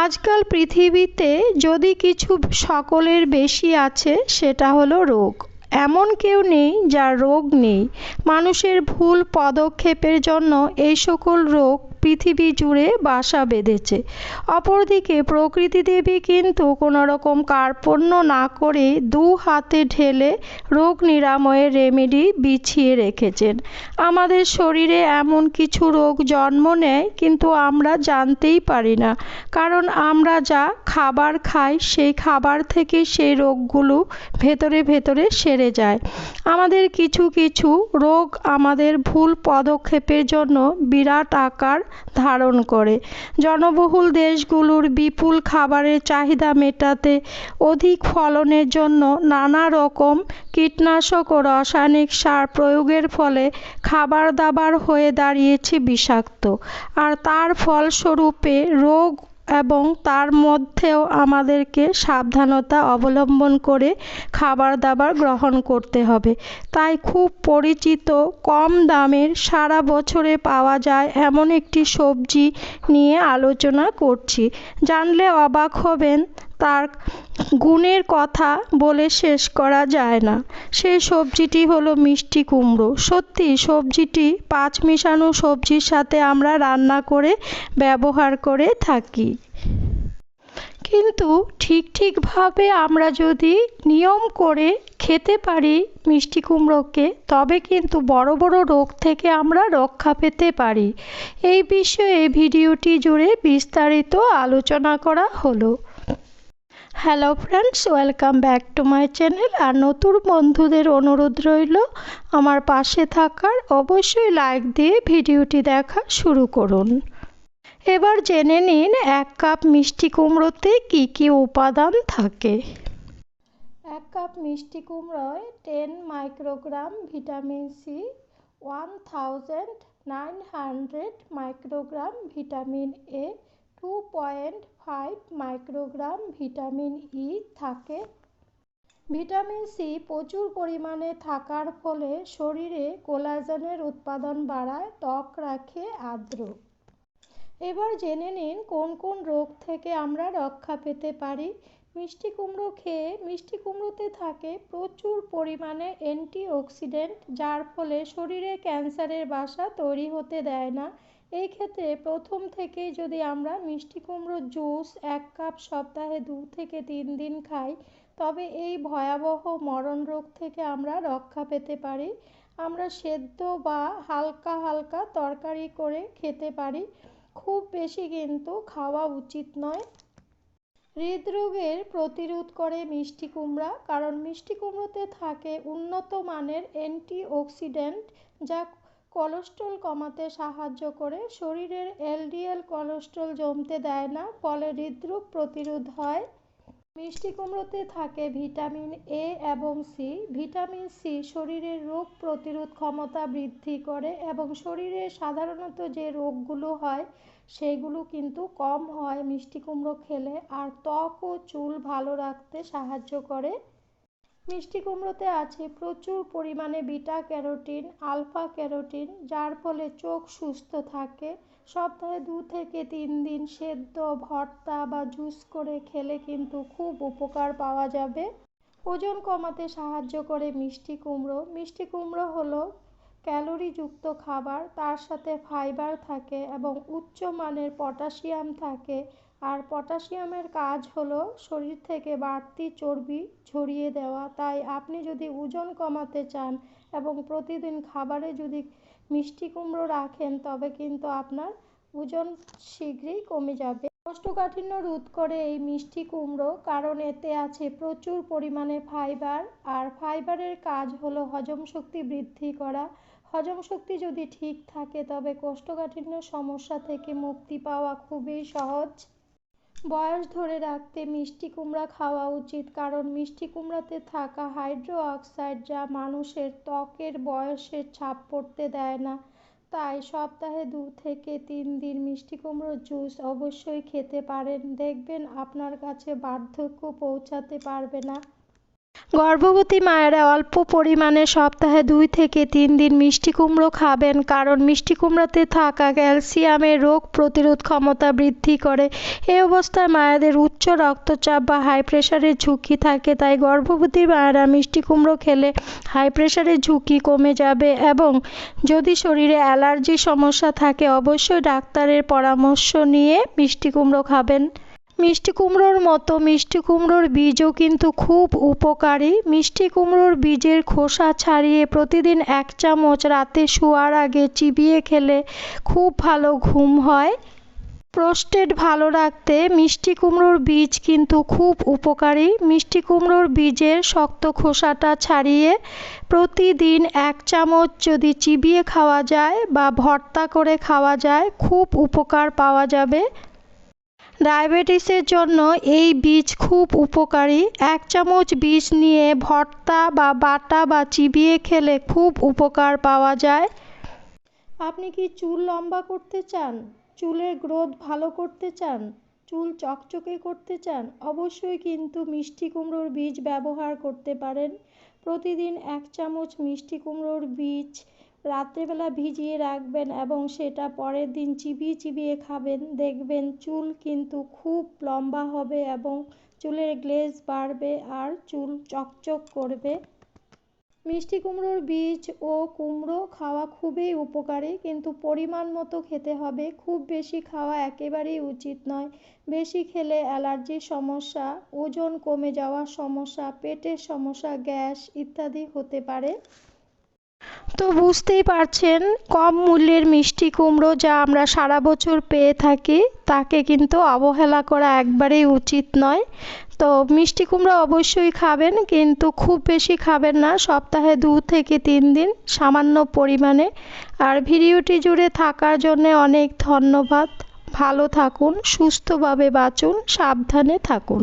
আজকাল পৃথিবীতে যদি কিছু সকলের বেশি আছে সেটা হলো রোগ। এমন কেউ নেই যার রোগ নেই। মানুষের ভুল পদক্ষেপের জন্য এই সকল রোগ পৃথিবী জুড়ে বাসা বেঁধেছে। অপরদিকে প্রকৃতি দেবী কিন্তু কোনো রকম কার্পণ্য না করে দু হাতে ঢেলে রোগ নিরাময়ের রেমেডি বিছিয়ে রেখেছেন। আমাদের শরীরে এমন কিছু রোগ জন্ম নেয় কিন্তু আমরা জানতেই পারি না, কারণ আমরা যা খাবার খাই সেই খাবার থেকে সেই রোগগুলো ভেতরে ভেতরে সেরে যায়। আমাদের কিছু কিছু রোগ আমাদের ভুল পদক্ষেপের জন্য বিরাট আকার ধারণ করে। জনবহুল দেশগুলোর বিপুল খাবারের চাহিদা মেটাতে অধিক ফলনের জন্য নানা রকম কীটনাশক ও রাসায়নিক সার প্রয়োগের ফলে খাবার দাবার হয়ে দাঁড়িয়েছে বিষাক্ত। আর তার ফলস্বরূপে রোগ, এবং তার মধ্যেও আমাদেরকে সাবধানতা অবলম্বন করে খাবার দাবার গ্রহণ করতে হবে। তাই খুব পরিচিত, কম দামের, সারা বছরে পাওয়া যায় এমন একটি সবজি নিয়ে আলোচনা করছি। জানলে অবাক হবেন, তার গুণের কথা বলে শেষ করা যায় না। সেই সবজিটি হলো মিষ্টি কুমড়ো। সত্যি সবজিটি পাঁচমিশানো সবজির সাথে আমরা রান্না করে ব্যবহার করে থাকি, কিন্তু ঠিকভাবে আমরা যদি নিয়ম করে খেতে পারি মিষ্টি কুমড়োকে, তবে কিন্তু বড় বড় রোগ থেকে আমরা রক্ষা পেতে পারি। এই বিষয়ে ভিডিওটি জুড়ে বিস্তারিত আলোচনা করা হলো। Hello friends, welcome back to my channel. আর নতুন বন্ধুদের অনুরোধ রইল আমার পাশে থাকার, অবশ্যই লাইক দিয়ে ভিডিওটি দেখা শুরু করুন। এবার জেনে নিন 1 কাপ মিষ্টি কুমড়োতে কি কি উপাদান থাকে। 1 কাপ মিষ্টি কুমড়োয় 10 microgram vitamin C, 1900 microgram vitamin A, 2.5 microgram vitamin E থাকে। ভিটামিন সি প্রচুর পরিমাণে থাকার ফলে শরীরে কোলাজেনের উৎপাদন বাড়ায়, ত্বক রাখে আর্দ্র। এবার জেনে নিন কোন কোন রোগ থেকে আমরা রক্ষা পেতে পারি। মিষ্টি কুমড়ো খেয়ে মিষ্টি কুমড়োতে থাকে প্রচুর পরিমাণে অ্যান্টিঅক্সিডেন্ট, যার ফলে শরীরে ক্যান্সারের বাসা তৈরি হতে দেয় না। এই ক্ষেত্রে প্রথম থেকেই যদি আমরা মিষ্টি কুমড়োর জুস 1 কাপ সপ্তাহে 2 থেকে 3 দিন খাই, তবে এই ভয়াবহ মরণ রোগ থেকে আমরা রক্ষা পেতে পারি। আমরা সেদ্ধ বা হালকা হালকা তরকারি করে খেতে পারি, খুব বেশি কিন্তু খাওয়া উচিত নয়। হৃদরোগের প্রতিরোধ করে মিষ্টি কুমড়া, কারণ মিষ্টি কুমড়োতে থাকে উন্নত মানের অ্যান্টিঅক্সিডেন্ট যা কোলেস্টেরল কমাতে সাহায্য করে। শরীরের এলডিএল কোলেস্টেরল জমতে দেয় না, ফলে হৃদরোগ প্রতিরোধ হয়। মিষ্টি কুমড়োতে থাকে ভিটামিন এ এবং সি। ভিটামিন সি শরীরের রোগ প্রতিরোধ ক্ষমতা বৃদ্ধি করে এবং শরীরে সাধারণত যে রোগগুলো হয় সেগুলো কিন্তু কম হয় মিষ্টি কুমড়ো খেলে, আর ত্বক ও চুল ভালো রাখতে সাহায্য করে। মিষ্টি কুমড়োতে আছে প্রচুর পরিমাণে বিটা ক্যারোটিন, আলফা ক্যারোটিন, যার ফলে চোখ সুস্থ থাকে। সপ্তাহে 2 থেকে 3 দিন সেদ্ধ, ভর্তা বা জুস করে খেলে কিন্তু খুব উপকার পাওয়া যাবে। ওজন কমাতে সাহায্য করে মিষ্টি কুমড়ো। মিষ্টি কুমড়ো হলো ক্যালোরিযুক্ত খাবার, তার সাথে ফাইবার থাকে এবং উচ্চ মানের পটাশিয়াম থাকে। আর পটাশিয়ামের কাজ হলো শরীর থেকে বাড়তি চর্বি ঝরিয়ে দেওয়া। তাই আপনি যদি ওজন কমাতে চান এবং প্রতিদিন খাবারে যদি মিষ্টি কুমড়ো রাখেন, তবে কিন্তু আপনার ওজন শীঘ্রই কমে যাবে। কোষ্ঠকাঠিন্য রোধ করে এই মিষ্টি কুমড়ো, কারণ এতে আছে প্রচুর পরিমাণে ফাইবার, আর ফাইবারের কাজ হলো হজম শক্তি বৃদ্ধি করা। হজম শক্তি যদি ঠিক থাকে তবে কোষ্ঠকাঠিন্য সমস্যা থেকে মুক্তি পাওয়া খুবই সহজ। বয়স ধরে রাখতে মিষ্টি কুমড়া খাওয়া উচিত, কারণ মিষ্টি কুমড়াতে থাকা হাইড্রো অক্সাইড যা মানুষের ত্বকের বয়সের ছাপ পড়তে দেয় না। তাই সপ্তাহে 2 থেকে 3 দিন মিষ্টি কুমড়োর জুস অবশ্যই খেতে পারেন, দেখবেন আপনার কাছে বার্ধক্য পৌঁছাতে পারবে না। গর্ভবতী মায়েরা অল্প পরিমাণে সপ্তাহে 2 থেকে 3 দিন মিষ্টি কুমড়ো খাবেন, কারণ মিষ্টি কুমড়োতে থাকা ক্যালসিয়ামের রোগ প্রতিরোধ ক্ষমতা বৃদ্ধি করে। এই অবস্থায় মায়েদের উচ্চ রক্তচাপ বা হাই প্রেশারের ঝুঁকি থাকে, তাই গর্ভবতী মায়েরা মিষ্টি কুমড়ো খেলে হাই প্রেশারের ঝুঁকি কমে যাবে। এবং যদি শরীরে অ্যালার্জির সমস্যা থাকে, অবশ্যই ডাক্তারের পরামর্শ নিয়ে মিষ্টি কুমড়ো খাবেন। মিষ্টি কুমড়োর মতো মিষ্টি কুমড়োর বীজও কিন্তু খুব উপকারী। মিষ্টি কুমড়োর বীজের খোসা ছাড়িয়ে প্রতিদিন 1 চামচ রাতে শোয়ার আগে চিবিয়ে খেলে খুব ভালো ঘুম হয়। প্রোস্টেট ভালো রাখতে মিষ্টি কুমড়োর বীজ কিন্তু খুব উপকারী। মিষ্টি কুমড়োর বীজের শক্ত খোসাটা ছাড়িয়ে প্রতিদিন 1 চামচ যদি চিবিয়ে খাওয়া যায় বা ভর্তা করে খাওয়া যায়, খুব উপকার পাওয়া যাবে। ডায়াবেটিসের জন্য এই বীজ খুব উপকারী। 1 চামচ বীজ নিয়ে ভর্তা বা বাটা বা চিবিয়ে খেলে খুব উপকার পাওয়া যায়। আপনি কি চুল লম্বা করতে চান? চুলের গ্রোথ ভালো করতে চান? চুল চকচকে করতে চান? অবশ্যই কিন্তু মিষ্টি কুমড়োর বীজ ব্যবহার করতে পারেন। প্রতিদিন 1 চামচ মিষ্টি কুমড়োর বীজ রাত্রেবেলা ভিজিয়ে রাখবেন এবং সেটা পরের দিন চিবিয়ে চিবিয়ে খাবেন। দেখবেন চুল কিন্তু খুব লম্বা হবে এবং চুলের গ্লেজ বাড়বে আর চুল চকচক করবে। মিষ্টি কুমড়োর বীজ ও কুমড়ো খাওয়া খুবই উপকারী, কিন্তু পরিমাণ মতো খেতে হবে। খুব বেশি খাওয়া একেবারেই উচিত নয়। বেশি খেলে অ্যালার্জির সমস্যা, ওজন কমে যাওয়ার সমস্যা, পেটের সমস্যা, গ্যাস ইত্যাদি হতে পারে। তো বুঝতেই পারছেন, কম মূল্যের মিষ্টি কুমড়ো যা আমরা সারা বছর পেয়ে থাকি, তাকে কিন্তু অবহেলা করা একবারেই উচিত নয়। তো মিষ্টি কুমড়ো অবশ্যই খাবেন, কিন্তু খুব বেশি খাবেন না, সপ্তাহে 2 থেকে 3 দিন সামান্য পরিমাণে। আর ভিডিওটি জুড়ে থাকার জন্য অনেক ধন্যবাদ। ভালো থাকুন, সুস্থভাবে বাঁচুন, সাবধানে থাকুন।